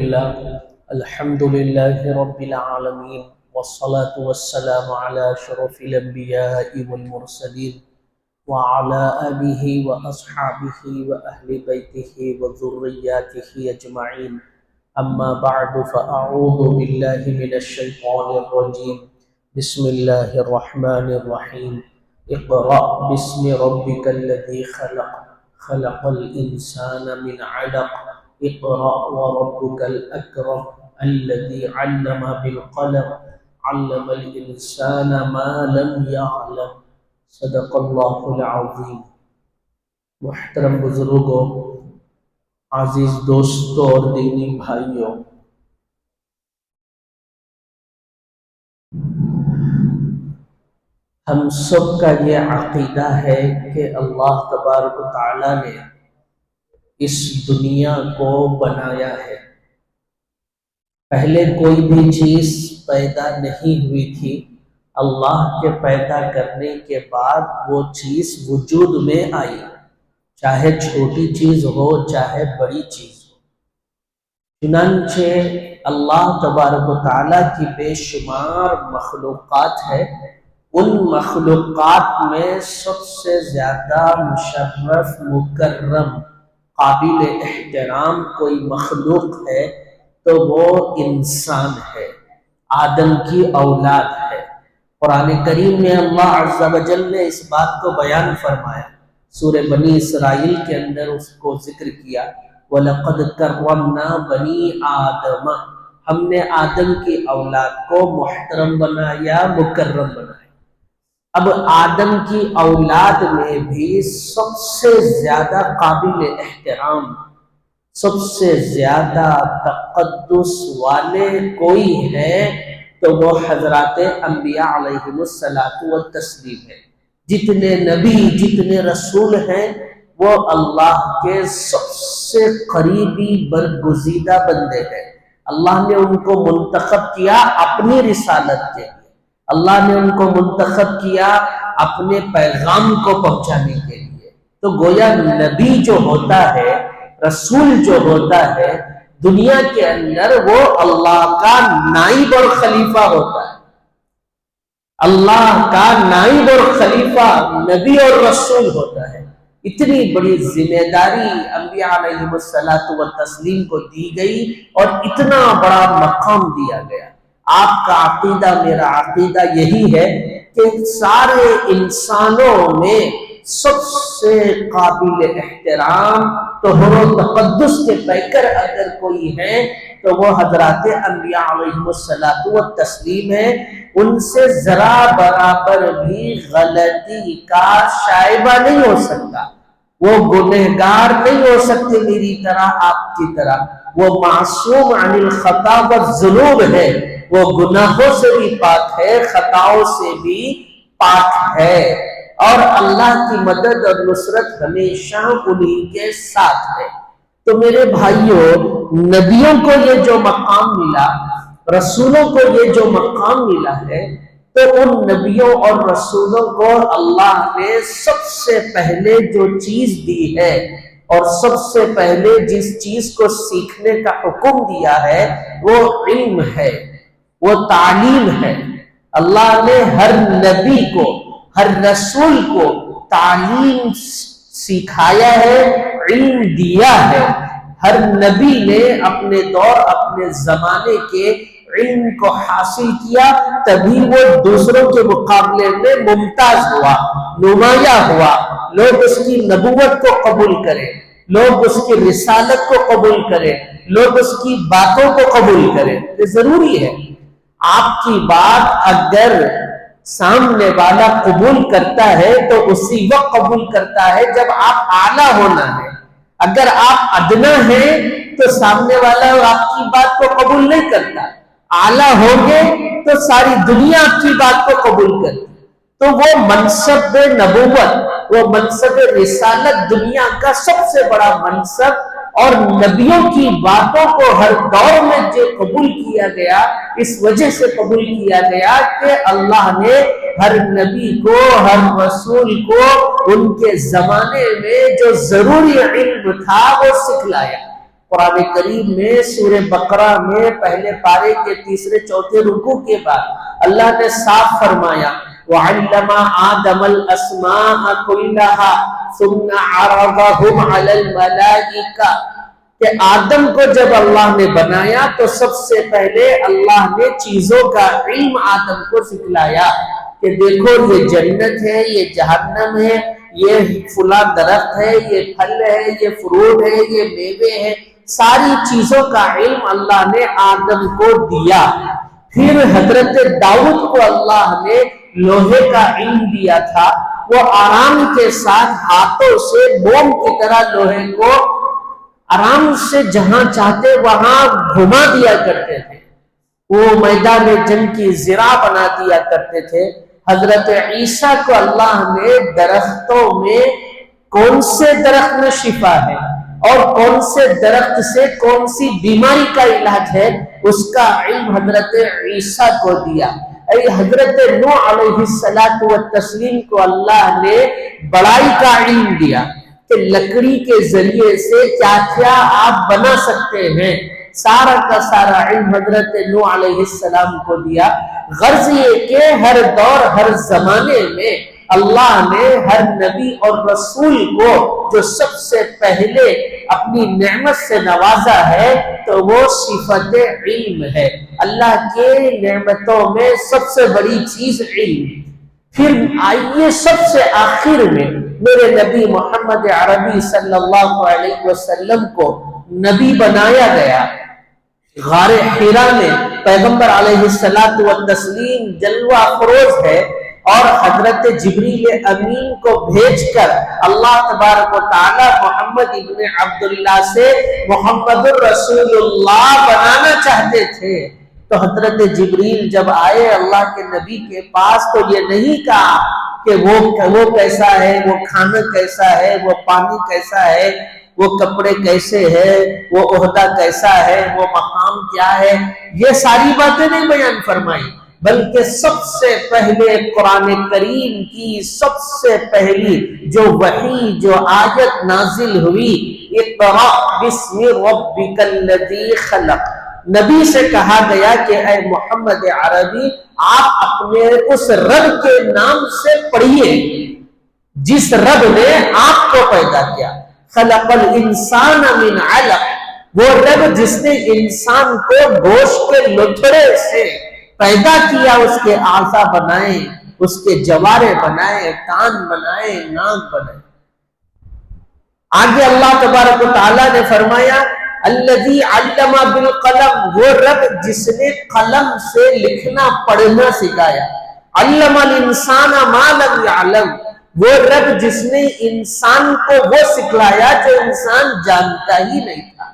لله الحمد لله رب العالمين والصلاة والسلام على أشرف الأنبياء والمرسلين وعلى آله وأصحابه وأهل بيته وذرياته أجمعين. أما بعد فأعوذ بالله من الشيطان الرجيم. بسم الله الرحمن الرحيم. اقرأ باسم ربك الذي خلق خلق الإنسان من علق اقرأ وربك الأكرم الذي علم بالقلم علم الإنسان ما لم يعلم صدق اللہ العظیم. محترم بزرگوں، عزیز دوستوں اور دینی بھائیوں، ہم سب کا یہ عقیدہ ہے کہ اللہ تبارک و تعالیٰ نے اس دنیا کو بنایا ہے. پہلے کوئی بھی چیز پیدا نہیں ہوئی تھی. اللہ کے پیدا کرنے کے بعد وہ چیز وجود میں آئی، چاہے چھوٹی چیز ہو چاہے بڑی چیز ہو. چنانچہ اللہ تبارک و تعالیٰ کی بے شمار مخلوقات ہے. ان مخلوقات میں سب سے زیادہ مشرف، مکرم، قابل احترام کوئی مخلوق ہے تو وہ انسان ہے، آدم کی اولاد ہے. قرآن کریم میں اللہ عز و جل نے اس بات کو بیان فرمایا. سورہ بنی اسرائیل کے اندر اس کو ذکر کیا، وَلَقَدْ كَرَّمْنَا بَنِي آدَمَ، ہم نے آدم کی اولاد کو محترم بنایا، مکرم بنایا. اب آدم کی اولاد میں بھی سب سے زیادہ قابل احترام، سب سے زیادہ تقدس والے کوئی ہے تو وہ حضرات انبیاء علیہم الصلاۃ والتسلیم ہے. جتنے نبی، جتنے رسول ہیں، وہ اللہ کے سب سے قریبی برگزیدہ بندے ہیں. اللہ نے ان کو منتخب کیا اپنی رسالت کے لیے. اللہ نے ان کو منتخب کیا اپنے پیغام کو پہنچانے کے لیے. تو گویا نبی جو ہوتا ہے، رسول جو ہوتا ہے، دنیا کے اندر وہ اللہ کا نائب اور خلیفہ ہوتا ہے. اللہ کا نائب اور خلیفہ نبی اور رسول ہوتا ہے. اتنی بڑی ذمہ داری انبیاء علیہم الصلاۃ والتسلیم کو دی گئی اور اتنا بڑا مقام دیا گیا. آپ کا عقیدہ، میرا عقیدہ یہی ہے کہ سارے انسانوں میں سب سے قابل احترام، طہر و تقدس کے پیکر اگر کوئی ہے تو وہ حضرات انبیاء علیہم الصلاۃ والتسلیم ہے. ان سے ذرا برابر بھی غلطی کا شائبہ نہیں ہو سکتا. وہ گنہگار نہیں ہو سکتے میری طرح، آپ کی طرح. وہ معصوم عن الخطا والذنوب ہے، وہ گناہوں سے بھی پاک ہے، خطاؤں سے بھی پاک ہے. اور اللہ کی مدد اور نصرت ہمیشہ انہی کے ساتھ ہے. تو میرے بھائیوں، نبیوں کو یہ جو مقام ملا، رسولوں کو یہ جو مقام ملا ہے، تو ان نبیوں اور رسولوں کو اللہ نے سب سے پہلے جو چیز دی ہے اور سب سے پہلے جس چیز کو سیکھنے کا حکم دیا ہے وہ علم ہے، وہ تعلیم ہے. اللہ نے ہر نبی کو، ہر رسول کو تعلیم سکھایا ہے، علم دیا ہے. ہر نبی نے اپنے دور، اپنے زمانے کے علم کو حاصل کیا، تبھی وہ دوسروں کے مقابلے میں ممتاز ہوا، نمایاں ہوا. لوگ اس کی نبوت کو قبول کریں، لوگ اس کی رسالت کو قبول کریں، لوگ اس کی باتوں کو قبول کریں. یہ ضروری ہے. آپ کی بات اگر سامنے والا قبول کرتا ہے تو اسی وقت قبول کرتا ہے جب آپ اعلیٰ ہونا ہے. اگر آپ ادنا ہیں تو سامنے والا آپ کی بات کو قبول نہیں کرتا. اعلیٰ ہوگے تو ساری دنیا آپ کی بات کو قبول کرتی. تو وہ منصب نبوت، وہ منصب رسالت دنیا کا سب سے بڑا منصب، اور نبیوں کی باتوں کو ہر دور میں جو قبول کیا گیا، اس وجہ سے قبول کیا گیا کہ اللہ نے ہر نبی کو، ہر رسول کو ان کے زمانے میں جو ضروری علم تھا وہ سکھلایا. قرآن کریم میں سورہ بقرہ میں پہلے پارے کے تیسرے چوتھے رکوع کے بعد اللہ نے صاف فرمایا وَعَلَّمَ آدَمَ الْأَسْمَاءَ كُلَّهَا ثُمَّ عَرَضَهُمْ عَلَى الْمَلَائِكَةِ کہ آدم کو جب اللہ نے بنایا تو سب سے پہلے اللہ نے چیزوں کا علم آدم کو سکھلایا کہ دیکھو یہ جنت ہے، یہ جہنم ہے، یہ فلاں درخت ہے، یہ پھل ہے، یہ فروٹ ہے، یہ میوے ہے، ساری چیزوں کا علم اللہ نے آدم کو دیا۔ پھر حضرت داؤد کو اللہ نے لوہے کا علم دیا تھا، وہ آرام کے ساتھ ہاتھوں سے موم کی طرح لوہے کو آرام سے جہاں چاہتے وہاں گھما دیا کرتے تھے، وہ میدان جنگ کی زرہ بنا دیا کرتے تھے۔ حضرت عیسیٰ کو اللہ نے درختوں میں کون سے درخت میں شفا ہے اور کون سے درخت سے کون سی بیماری کا علاج ہے اس کا علم حضرت عیسیٰ کو دیا۔ حضرت نوح علیہ السلام کو اللہ نے بڑائی کا علم دیا کہ لکڑی کے ذریعے سے کیا کیا آپ بنا سکتے ہیں، سارا کا سارا علم حضرت نوح علیہ السلام کو دیا۔ غرض یہ کہ ہر دور ہر زمانے میں اللہ نے ہر نبی اور رسول کو جو سب سے پہلے اپنی نعمت سے نوازا ہے تو وہ صفت علم ہے۔ اللہ کے نعمتوں میں سب سے بڑی چیز علم۔ پھر آئیے سب سے آخر میں میرے نبی محمد عربی صلی اللہ علیہ وسلم کو نبی بنایا گیا۔ غار حرا میں پیغمبر علیہ السلام جلوہ افروز ہے اور حضرت جبریل امین کو بھیج کر اللہ تبارک و تعالی محمد ابن عبداللہ سے محمد الرسول اللہ بنانا چاہتے تھے۔ تو حضرت جبریل جب آئے اللہ کے نبی کے پاس تو یہ نہیں کہا کہ وہ کیسا ہے، وہ کھانا کیسا ہے، وہ پانی کیسا ہے، وہ کپڑے کیسے ہیں، وہ عہدہ کیسا ہے، وہ مقام کیا ہے، یہ ساری باتیں نہیں بیان فرمائی، بلکہ سب سے پہلے قرآن کریم کی سب سے پہلی جو وحی جو آیت نازل ہوئی اقرأ بسم ربک الذی خلق، نبی سے کہا گیا کہ اے محمد عربی آپ اپنے اس رب کے نام سے پڑھیے جس رب نے آپ کو پیدا کیا۔ خلق الانسان من علق، وہ رب جس نے انسان کو گوشت کے لتھڑے سے پیدا کیا، اس کے اعضاء بنائے، اس کے جوارے بنائے، کان بنائے، ناک بنائے۔ آگے اللہ تبارک و تعالیٰ نے فرمایا الذی علم بالقلم، وہ رب جس نے قلم سے لکھنا پڑھنا سکھایا۔ علم الانسان ما لم یعلم، وہ رب جس نے انسان کو وہ سکھلایا جو انسان جانتا ہی نہیں تھا۔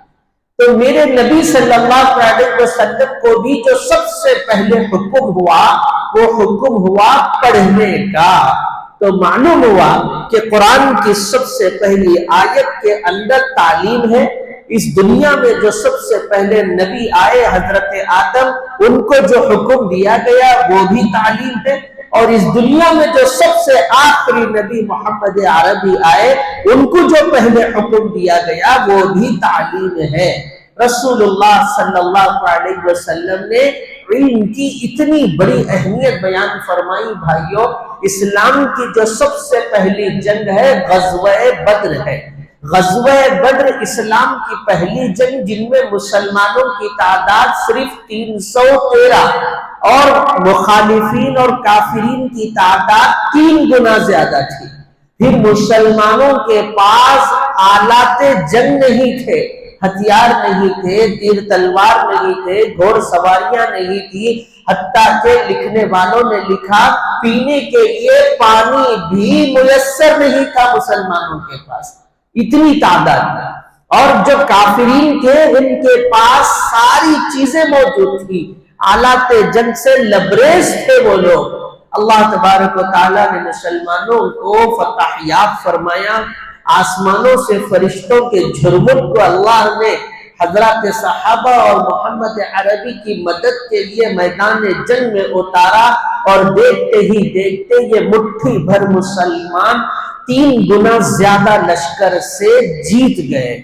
تو میرے نبی صلی اللہ علیہ وسلم کو بھی جو سب سے پہلے حکم ہوا وہ حکم ہوا پڑھنے کا۔ تو معلوم ہوا کہ قرآن کی سب سے پہلی آیت کے اندر تعلیم ہے۔ اس دنیا میں جو سب سے پہلے نبی آئے حضرت آدم، ان کو جو حکم دیا گیا وہ بھی تعلیم ہے، اور اس دنیا میں جو سب سے آخری نبی محمد عربی آئے ان کو جو پہلے حکم دیا گیا وہ بھی تعلیم ہے۔ رسول اللہ صلی اللہ علیہ وسلم نے علم کی اتنی بڑی اہمیت بیان فرمائی۔ بھائیوں، اسلام کی جو سب سے پہلی جنگ ہے غزوہ بدر ہے۔ غزوہ بدر اسلام کی پہلی جنگ جن میں مسلمانوں کی تعداد صرف 313 اور مخالفین اور کافرین کی تعداد 3 گنا زیادہ تھی۔ پھر مسلمانوں کے پاس آلات جنگ نہیں تھے، ہتھیار نہیں تھے، تیر تلوار نہیں تھے، گھوڑ سواریاں نہیں تھی، حتیٰ کہ لکھنے والوں نے لکھا پینے کے لیے پانی بھی میسر نہیں تھا مسلمانوں کے پاس، اتنی تعداد میں۔ اور جو کافرین تھے ان کے پاس ساری چیزیں موجود تھی، آلات جنگ سے لبریز تھے وہ لوگ۔ اللہ تبارک و تعالیٰ نے مسلمانوں کو فتح یاب فرمایا۔ آسمانوں سے فرشتوں کے جھرمٹ کو اللہ نے حضرات صحابہ اور محمد عربی کی مدد کے لیے میدان جنگ میں اتارا، اور دیکھتے ہی دیکھتے یہ مٹھی بھر مسلمان 3 گنا زیادہ لشکر سے جیت گئے۔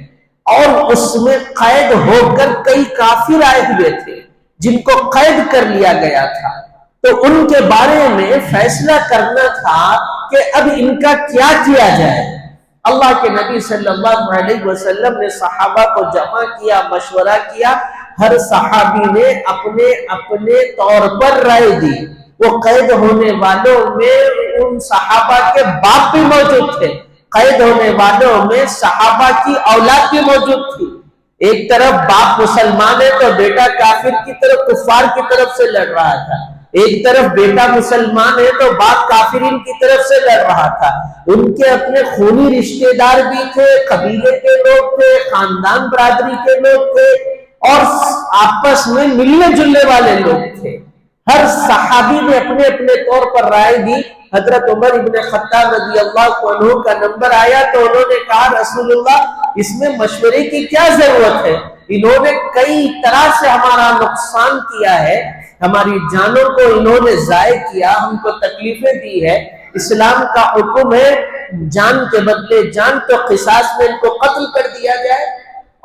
اور اس میں قید ہو کر کئی کافر آئے ہوئے تھے جن کو قید کر لیا گیا تھا، تو ان کے بارے میں فیصلہ کرنا تھا کہ اب ان کا کیا کیا جائے۔ اللہ کے نبی صلی اللہ علیہ وسلم نے صحابہ کو جمع کیا، مشورہ کیا، ہر صحابی نے اپنے اپنے طور پر رائے دی۔ وہ قید ہونے والوں میں ان صحابہ کے باپ بھی موجود تھے، قید ہونے والوں میں صحابہ کی اولاد بھی موجود تھی۔ ایک طرف باپ مسلمان ہے تو بیٹا کافر کی طرف، کفار کی طرف سے لڑ رہا تھا، ایک طرف بیٹا مسلمان ہے تو باپ کافرین کی طرف سے لڑ رہا تھا۔ ان کے اپنے خونی رشتہ دار بھی تھے، قبیلے کے لوگ تھے، خاندان برادری کے لوگ تھے، اور آپس میں ملنے جلنے والے لوگ تھے۔ ہر صحابی نے اپنے اپنے طور پر رائے دی۔ حضرت عمر ابن خطاب رضی اللہ عنہ کا نمبر آیا تو انہوں نے کہا رسول اللہ اس میں مشورے کی کیا ضرورت ہے، انہوں نے کئی طرح سے ہمارا نقصان کیا ہے، ہماری جانوں کو انہوں نے ضائع کیا، ہم کو تکلیفیں دی ہے، اسلام کا حکم ہے جان کے بدلے جان، تو قصاص میں ان کو قتل کر دیا جائے۔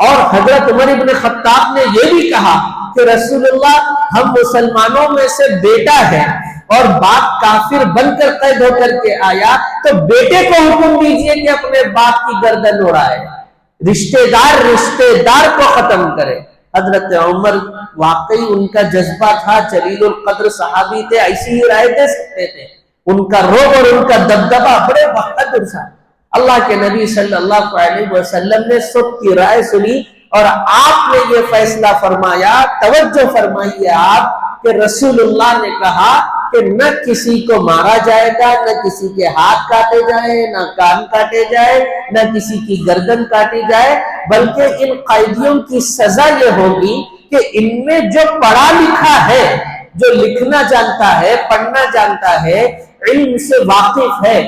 اور حضرت عمر ابن خطاب نے یہ بھی کہا کہ رسول اللہ ہم مسلمانوں میں سے بیٹا ہے اور باپ کافر بن کر قید ہو کر کے آیا تو بیٹے کو حکم دیجئے کہ اپنے باپ کی گردن اڑائے، رشتہ دار کو ختم کرے۔ حضرت عمر واقعی ان کا جذبہ تھا، جلیل القدر صحابی تھے، ایسی ہی رائے دے سکتے تھے، ان کا روب اور ان کا دبدبہ بڑے بہادر تھا۔ اللہ کے نبی صلی اللہ علیہ وسلم نے سب کی رائے سنی اور آپ نے یہ فیصلہ فرمایا، توجہ فرمائیے آپ، کہ رسول اللہ نے کہا کہ نہ کسی کو مارا جائے گا، نہ کسی کے ہاتھ کاٹے جائے، نہ کان کاٹے جائے، نہ کسی کی گردن کاٹی جائے، بلکہ ان قیدیوں کی سزا یہ ہوگی کہ ان میں جو پڑھا لکھا ہے، جو لکھنا جانتا ہے، پڑھنا جانتا ہے، علم سے واقف ہے،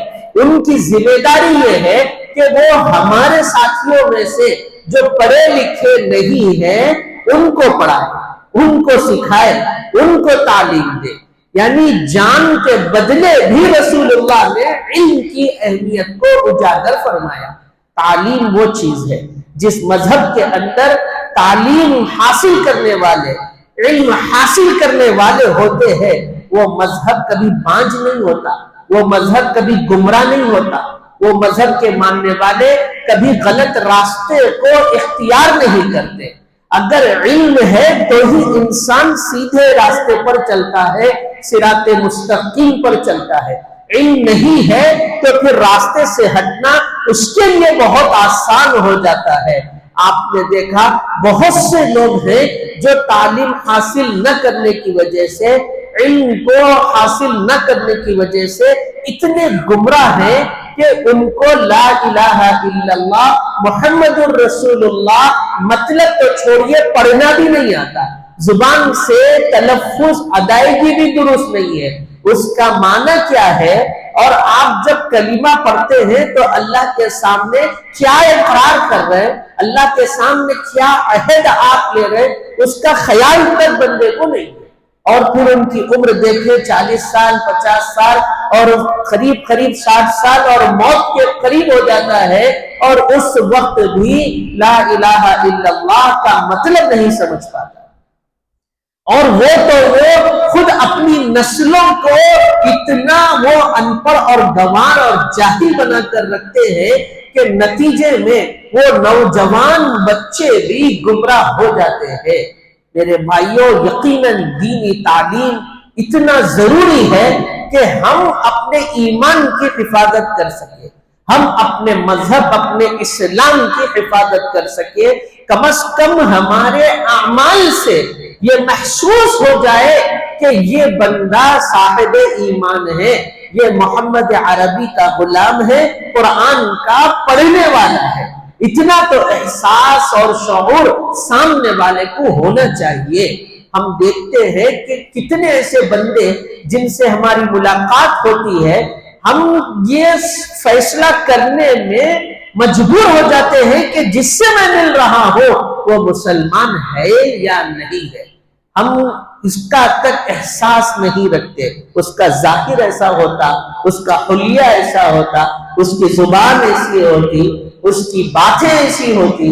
ان کی ذمہ داری یہ ہے کہ وہ ہمارے ساتھیوں میں سے جو پڑھے لکھے نہیں ہیں ان کو پڑھائے، ان کو سکھائے، ان کو تعلیم دے۔ یعنی جان کے بدلے بھی رسول اللہ نے علم کی اہمیت کو اجاگر فرمایا۔ تعلیم وہ چیز ہے جس مذہب کے اندر تعلیم حاصل کرنے والے، علم حاصل کرنے والے ہوتے ہیں، وہ مذہب کبھی بانج نہیں ہوتا، وہ مذہب کبھی گمراہ نہیں ہوتا، وہ مذہب کے ماننے والے کبھی غلط راستے کو اختیار نہیں کرتے۔ اگر علم ہے تو ہی انسان سیدھے راستے پر چلتا ہے، صراط مستقیم پر چلتا ہے۔ علم نہیں ہے تو پھر راستے سے ہٹنا اس کے لیے بہت آسان ہو جاتا ہے۔ آپ نے دیکھا بہت سے لوگ ہیں جو تعلیم حاصل نہ کرنے کی وجہ سے، علم کو حاصل نہ کرنے کی وجہ سے اتنے گمراہ ہیں کہ ان کو لا الہ الا اللہ محمد الرسول اللہ مطلب تو چھوڑیے پڑھنا بھی نہیں آتا، زبان سے تلفظ ادائیگی بھی درست نہیں ہے، اس کا معنی کیا ہے، اور آپ جب کلمہ پڑھتے ہیں تو اللہ کے سامنے کیا اقرار کر رہے ہیں، اللہ کے سامنے کیا عہد آپ لے رہے ہیں، اس کا خیال تک بندے کو نہیں ہے۔ اور پھر ان کی عمر دیکھیں 40 سال 50 سال اور قریب 60 سال اور موت کے قریب ہو جاتا ہے، اور اس وقت بھی لا الہ الا اللہ کا مطلب نہیں سمجھ پاتا۔ اور وہ خود اپنی نسلوں کو اتنا وہ ان پڑھ اور گنوار اور جاہل بنا کر رکھتے ہیں کہ نتیجے میں وہ نوجوان بچے بھی گمراہ ہو جاتے ہیں۔ میرے بھائیوں، یقیناً دینی تعلیم اتنا ضروری ہے کہ ہم اپنے ایمان کی حفاظت کر سکیں، ہم اپنے مذہب، اپنے اسلام کی حفاظت کر سکیں، کم از کم ہمارے اعمال سے یہ محسوس ہو جائے کہ یہ بندہ صاحب ایمان ہے، یہ محمد عربی کا غلام ہے، قرآن کا پڑھنے والا ہے۔ اتنا تو احساس اور شعور سامنے والے کو ہونا چاہیے۔ ہم دیکھتے ہیں کہ کتنے ایسے بندے جن سے ہماری ملاقات ہوتی ہے، ہم یہ فیصلہ کرنے میں مجبور ہو جاتے ہیں کہ جس سے میں مل رہا ہوں وہ مسلمان ہے یا نہیں ہے۔ ہم اس کا تک احساس نہیں رکھتے، اس کا ظاہر ایسا ہوتا، اس کا حلیہ ایسا ہوتا، اس کی زبان ایسی ہوتی، اس کی باتیں ایسی ہوتی،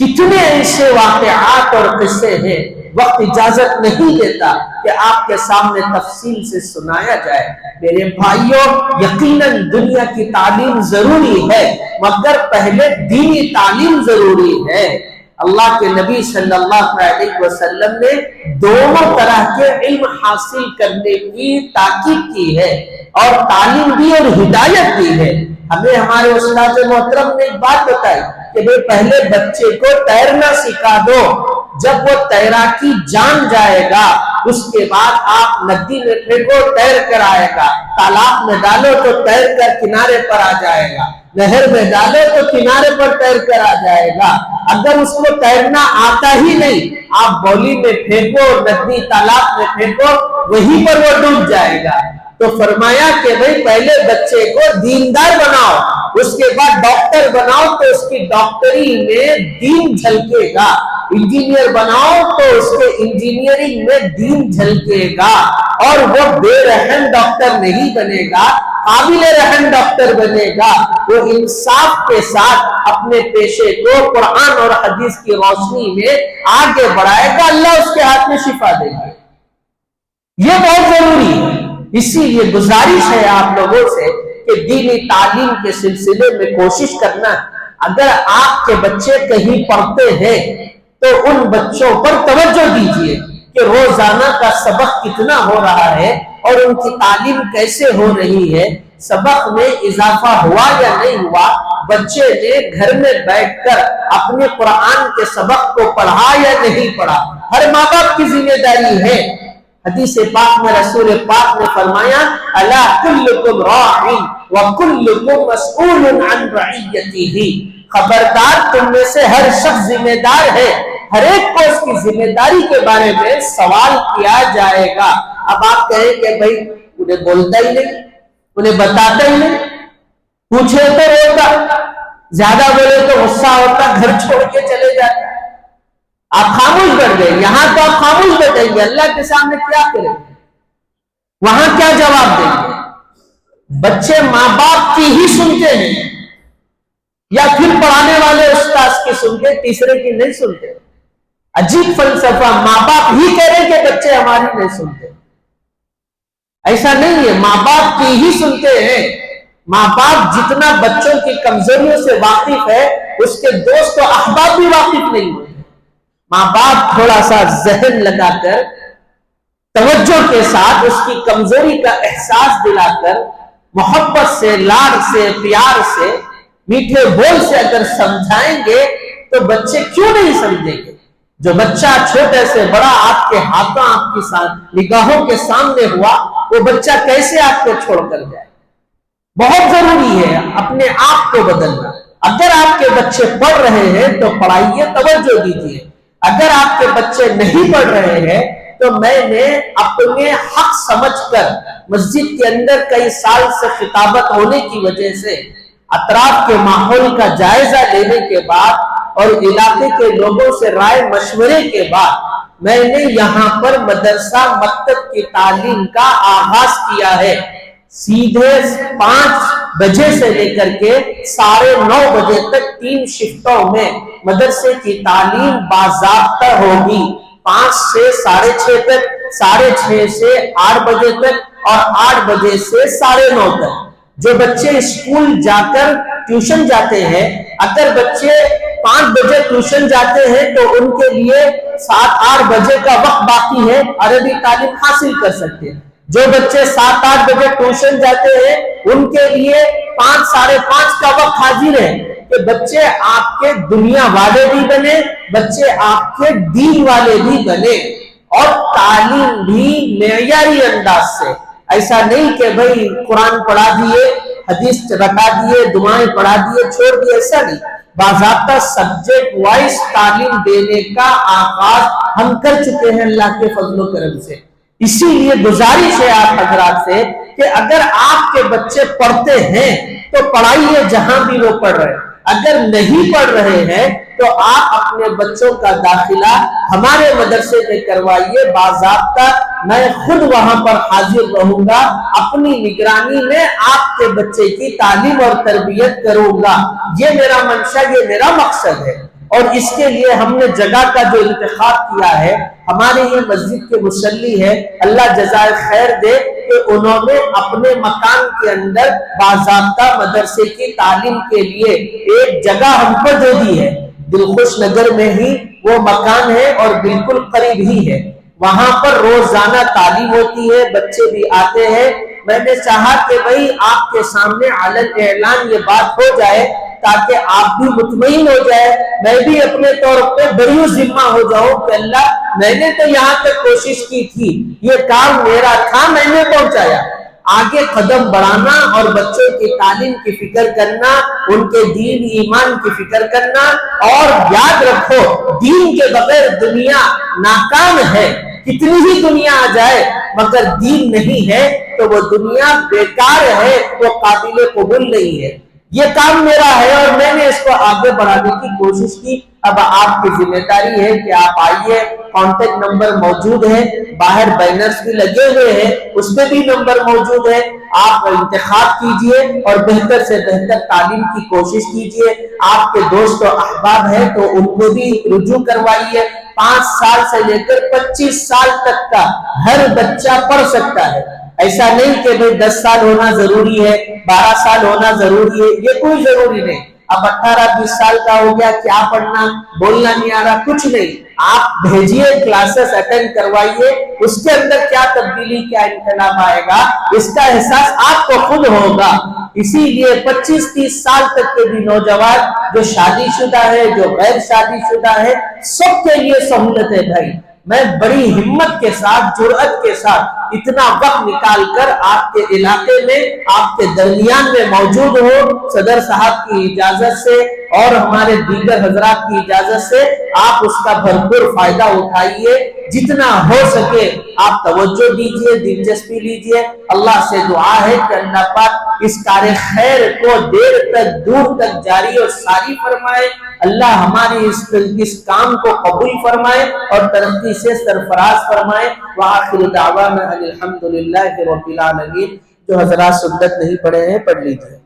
کتنے ایسے واقعات اور قصے ہیں، وقت اجازت نہیں دیتا کہ آپ کے سامنے تفصیل سے سنایا جائے۔ میرے بھائیوں، یقیناً دنیا کی تعلیم ضروری ہے، مگر پہلے دینی تعلیم ضروری ہے۔ اللہ کے نبی صلی اللہ علیہ وسلم نے دونوں طرح کے علم حاصل کرنے کی تاکید کی ہے، اور تعلیم دی اور ہدایت دی ہے۔ ہمیں ہمارے استاد محترم نے ایک بات بتائی کہ بھئی پہلے بچے کو تیرنا سکھا دو، جب وہ تیراکی جان جائے گا اس کے بعد آپ ندی میں پھینکو تیر کر آئے گا، تالاب میں ڈالو تو تیر کر کنارے پر آ جائے گا، نہر میں ڈالو تو کنارے پر تیر کر آ جائے گا۔ اگر اس کو تیرنا آتا ہی نہیں، آپ بولی میں پھینکو، ندی تالاب میں پھینکو، وہیں پر وہ ڈوب جائے گا۔ تو فرمایا کہ بھئی پہلے بچے کو دیندار بناؤ، اس کے بعد ڈاکٹر بناؤ تو اس کی ڈاکٹری میں دین جھلکے گا، انجینئر بناؤ تو اس کے انجینئرنگ میں دین جھلکے گا، اور وہ بے رحم ڈاکٹر نہیں بنے گا، قابل رحم ڈاکٹر بنے گا۔ وہ انصاف کے ساتھ اپنے پیشے کو قرآن اور حدیث کی روشنی میں آگے بڑھائے گا، اللہ اس کے ہاتھ میں شفا دے گا۔ یہ بہت ضروری ہے۔ اسی لیے گزارش ہے آپ لوگوں سے کہ دینی تعلیم کے سلسلے میں کوشش کرنا۔ اگر آپ کے بچے کہیں پڑھتے ہیں تو ان بچوں پر توجہ دیجیے کہ روزانہ کا سبق کتنا ہو رہا ہے اور ان کی تعلیم کیسے ہو رہی ہے، سبق میں اضافہ ہوا یا نہیں ہوا، بچے نے گھر میں بیٹھ کر اپنے قرآن کے سبق کو پڑھا یا نہیں پڑھا۔ ہر ماں باپ کی ذمہ داری ہے۔ حدیث پاک میں رسول پاک نے فرمایا الا کلکم راع وکلکم مسئول عن رعیتہ، خبردار تم میں سے ہر شخص ذمہ دار ہے، ہر ایک کو اس کی ذمہ داری کے بارے میں سوال کیا جائے گا۔ اب آپ کہیں کہ بھائی انہیں بولتا ہی نہیں، انہیں بتاتا ہی نہیں، پوچھے تو روتا، زیادہ بولے تو غصہ ہوتا، گھر چھوڑ کے چلے جاتا۔ آپ خاموش بیٹھ گئے، یہاں تو آپ خاموش بیٹھیں گے، اللہ کے سامنے کیا کریں گے، وہاں کیا جواب دیں گے؟ بچے ماں باپ کی ہی سنتے ہیں یا پھر پڑھانے والے استاذ کی سنتے، تیسرے کی نہیں سنتے؟ عجیب فلسفہ، ماں باپ ہی کہہ رہے کہ بچے ہماری نہیں سنتے۔ ایسا نہیں ہے، ماں باپ کی ہی سنتے ہیں۔ ماں باپ جتنا بچوں کی کمزوریوں سے واقف ہے، اس کے دوست و احباب بھی واقف نہیں ہوتے۔ ماں باپ تھوڑا سا ذہن لگا کر، توجہ کے ساتھ اس کی کمزوری کا احساس دلا کر، محبت سے، لاڈ سے، پیار سے، میٹھے بول سے اگر سمجھائیں گے تو بچے کیوں نہیں سمجھیں گے؟ جو بچہ چھوٹے سے بڑا آپ کے ہاتھوں، آپ کی نگاہوں کے سامنے ہوا، وہ بچہ کیسے آپ کو چھوڑ کر جائے؟ بہت ضروری ہے اپنے آپ کو بدلنا۔ اگر آپ کے بچے پڑھ رہے ہیں تو پڑھائیے، توجہ دیجیے۔ اگر آپ کے بچے نہیں پڑھ رہے ہیں تو میں نے اپنے حق سمجھ کر مسجد کے اندر کئی سال سے خطابت ہونے کی وجہ سے اطراف کے ماحول کا جائزہ لینے کے بعد اور علاقے کے لوگوں سے رائے مشورے کے بعد میں نے یہاں پر مدرسہ مکتب کی تعلیم کا آغاز کیا ہے۔ سیدھے 5 بجے سے لے کر کے 9:30 بجے تک 3 شفٹوں میں مدرسے کی تعلیم باضابطہ ہوگی۔ 5 سے 6:30 تک، 6:30 سے 8 بجے تک، اور 8 بجے سے 9:30 تک۔ جو بچے اسکول جا کر ٹیوشن جاتے ہیں، اگر بچے 5 بجے ٹیوشن جاتے ہیں تو ان کے لیے 7-8 بجے کا وقت باقی ہے، عربی تعلیم حاصل کر سکتے ہیں۔ جو بچے 7-8 بجے ٹیوشن جاتے ہیں ان کے لیے 5-5:30 کا وقت حاضر ہے کہ بچے آپ کے دنیا والے بھی بنے، بچے آپ کے دین والے بھی بنے، اور تعلیم بھی معیاری انداز سے۔ ایسا نہیں کہ بھئی قرآن پڑھا دیے، حدیث رٹا دیے، دعائیں پڑھا دیے، چھوڑ دیے، ایسا نہیں۔ باضابطہ سبجیکٹ وائز تعلیم دینے کا آغاز ہم کر چکے ہیں اللہ کے فضل و کرم سے۔ اسی لیے گزارش ہے آپ حضرات سے کہ اگر آپ کے بچے پڑھتے ہیں تو پڑھائیے جہاں بھی وہ پڑھ رہے ہیں۔ اگر نہیں پڑھ رہے ہیں تو آپ اپنے بچوں کا داخلہ ہمارے مدرسے میں کروائیے، باضابطہ میں خود وہاں پر حاضر رہوں گا، اپنی نگرانی میں آپ کے بچے کی تعلیم اور تربیت کروں گا۔ یہ میرا منشا، یہ میرا مقصد ہے۔ اور اس کے لیے ہم نے جگہ کا جو انتخاب کیا ہے، ہمارے یہ مسجد کے مصلی ہے، اللہ جزائے خیر دے کہ انہوں نے اپنے مکان کے اندر باضابطہ مدرسے کی تعلیم کے لیے ایک جگہ ہم کو دے دی ہے۔ دلخوش نگر میں ہی وہ مکان ہے اور بالکل قریب ہی ہے، وہاں پر روزانہ تعلیم ہوتی ہے، بچے بھی آتے ہیں۔ میں نے چاہا کہ بھئی آپ کے سامنے علن اعلان یہ بات ہو جائے تاکہ آپ بھی مطمئن ہو جائے، میں بھی اپنے طور پہ بڑی ذمہ ہو جاؤں کہ اللہ میں نے تو یہاں تک کوشش کی تھی، یہ کام میرا تھا، میں نے پہنچایا۔ آگے قدم بڑھانا اور بچوں کی تعلیم کی فکر کرنا، ان کے دین ایمان کی فکر کرنا، اور یاد رکھو دین کے بغیر دنیا ناکام ہے، کتنی ہی دنیا آ جائے مگر دین نہیں ہے تو وہ دنیا بیکار ہے، وہ قابل قبول نہیں ہے۔ یہ کام میرا ہے اور میں نے اس کو آگے بڑھانے کی کوشش کی۔ اب آپ کی ذمہ داری ہے کہ آپ آئیے، کانٹیکٹ نمبر موجود ہے، باہر بینرز بھی لگے ہوئے ہیں، اس میں بھی نمبر موجود ہے، آپ انتخاب کیجئے اور بہتر سے بہتر تعلیم کی کوشش کیجئے۔ آپ کے دوست و احباب ہیں تو ان کو بھی رجوع کروائیے۔ 5 سال سے لے کر 25 سال تک کا ہر بچہ پڑھ سکتا ہے، ایسا نہیں کہ 10 سال ہونا ضروری ہے، 12 سال ہونا ضروری ہے، یہ کوئی ضروری نہیں۔ اب 18-20 سال کا ہو گیا، کیا پڑھنا، بولنا نہیں آ رہا، کچھ نہیں، آپ بھیجیے، کلاسز اٹینڈ کروائیے، اس کے اندر کیا تبدیلی، کیا انقلاب آئے گا، اس کا احساس آپ کو خود ہوگا۔ اسی لیے 25-30 سال تک کے بھی نوجوان جو شادی شدہ ہے، جو غیر شادی شدہ ہے، سب کے لیے سہولت ہے بھائی۔ میں بڑی ہمت کے ساتھ، جرأت کے ساتھ اتنا وقت نکال کر آپ کے علاقے میں، آپ کے درمیان میں موجود ہوں، صدر صاحب کی اجازت سے اور ہمارے دیگر حضرات کی اجازت سے آپ اس کا بھرپور فائدہ اٹھائیے، جتنا ہو سکے آپ توجہ دیجئے، دلچسپی لیجئے۔ اللہ سے دعا ہے کہ اللہ پاک اس کار خیر کو دیر تک، دور تک جاری اور ساری فرمائے، اللہ ہماری اس کام کو قبول فرمائے اور ترقی سے سرفراز فرمائے۔ وآخر دعوانا الحمدللہ رب العالمین۔ جو حضرات سنت نہیں پڑھے ہیں پڑھ لیجئے۔